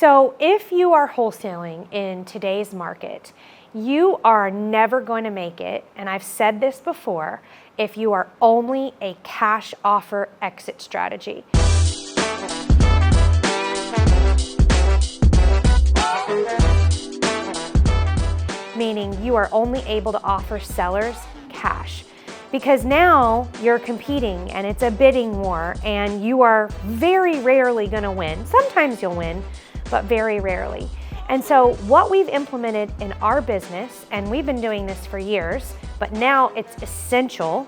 So if you are wholesaling in today's market, you are never going to make it, and I've said this before, if you are only a cash offer exit strategy. Meaning you are only able to offer sellers cash. Because now you're competing and it's a bidding war and you are very rarely gonna win. Sometimes you'll win, but very rarely. And so what we've implemented in our business, and we've been doing this for years, but now it's essential,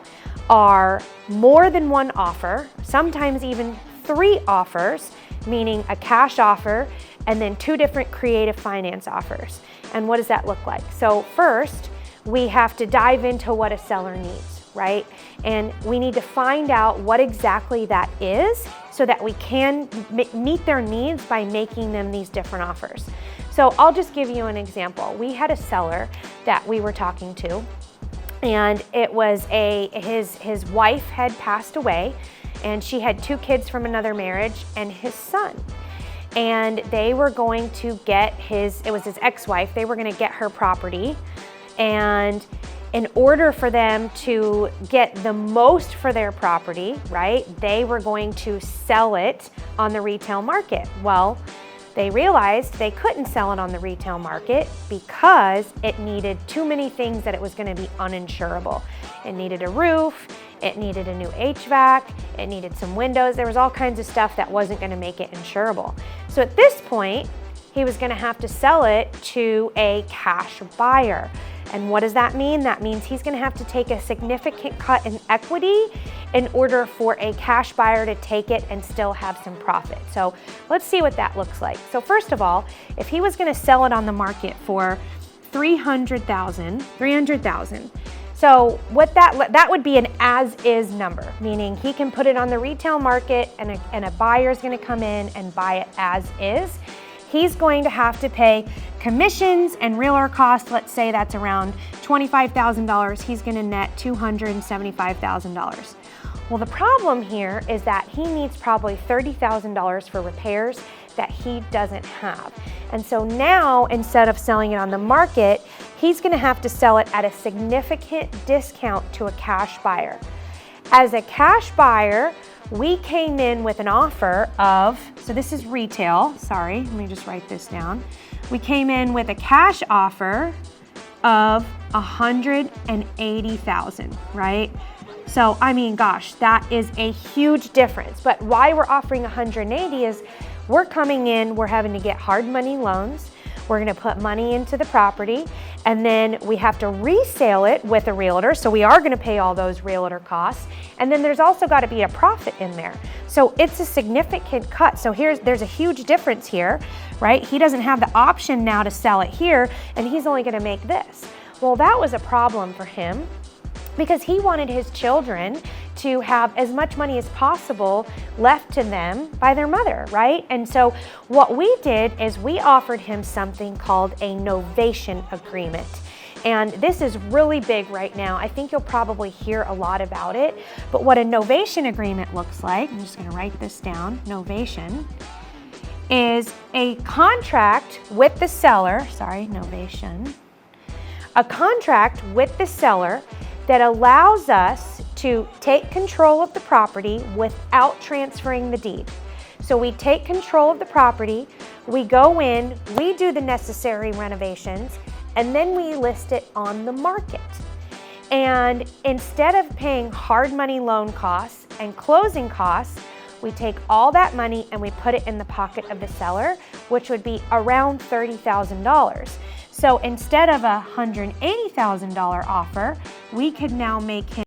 are more than one offer, sometimes even 3 offers, meaning a cash offer and then 2 different creative finance offers. And what does that look like? So first, we have to dive into what a seller needs, right? And we need to find out what exactly that is so that we can meet their needs by making them these different offers. So I'll just give you an example. We had a seller that we were talking to, and it was his wife had passed away, and she had 2 kids from another marriage and his son. And they were going to get it was his ex-wife, they were gonna get her property. And in order for them to get the most for their property, right, they were going to sell it on the retail market. Well, they realized they couldn't sell it on the retail market because it needed too many things that it was going to be uninsurable. It needed a roof, it needed a new HVAC, it needed some windows. There was all kinds of stuff that wasn't going to make it insurable. So at this point, he was going to have to sell it to a cash buyer. And what does that mean? That means he's going to have to take a significant cut in equity in order for a cash buyer to take it and still have some profit. So let's see what that looks like. So first of all, if he was going to sell it on the market for $300,000, so what that would be an as-is number, meaning he can put it on the retail market and a buyer's going to come in and buy it as is. He's going to have to pay commissions and realtor costs. Let's say that's around $25,000. He's going to net $275,000. Well, the problem here is that he needs probably $30,000 for repairs that he doesn't have. And so now, instead of selling it on the market, he's going to have to sell it at a significant discount to a cash buyer. As a cash buyer, we came in with an offer of, so this is retail, sorry, let me just write this down. We came in with a cash offer of $180,000, right? So, I mean, gosh, that is a huge difference. But why we're offering 180 is we're coming in, we're having to get hard money loans. We're gonna put money into the property, and then we have to resale it with a realtor, so we are gonna pay all those realtor costs, and then there's also gotta be a profit in there. So it's a significant cut. So there's a huge difference here, right? He doesn't have the option now to sell it here, and he's only gonna make this. Well, that was a problem for him because he wanted his children to have as much money as possible left to them by their mother, right? And so what we did is we offered him something called a novation agreement. And this is really big right now. I think you'll probably hear a lot about it. But what a novation agreement looks like, I'm just gonna write this down, novation, is a contract with the seller, novation, a contract with the seller that allows us to take control of the property without transferring the deed. So we take control of the property, we go in, we do the necessary renovations, and then we list it on the market. And instead of paying hard money loan costs and closing costs, we take all that money and we put it in the pocket of the seller, which would be around $30,000. So instead of a $180,000 offer, we could now make him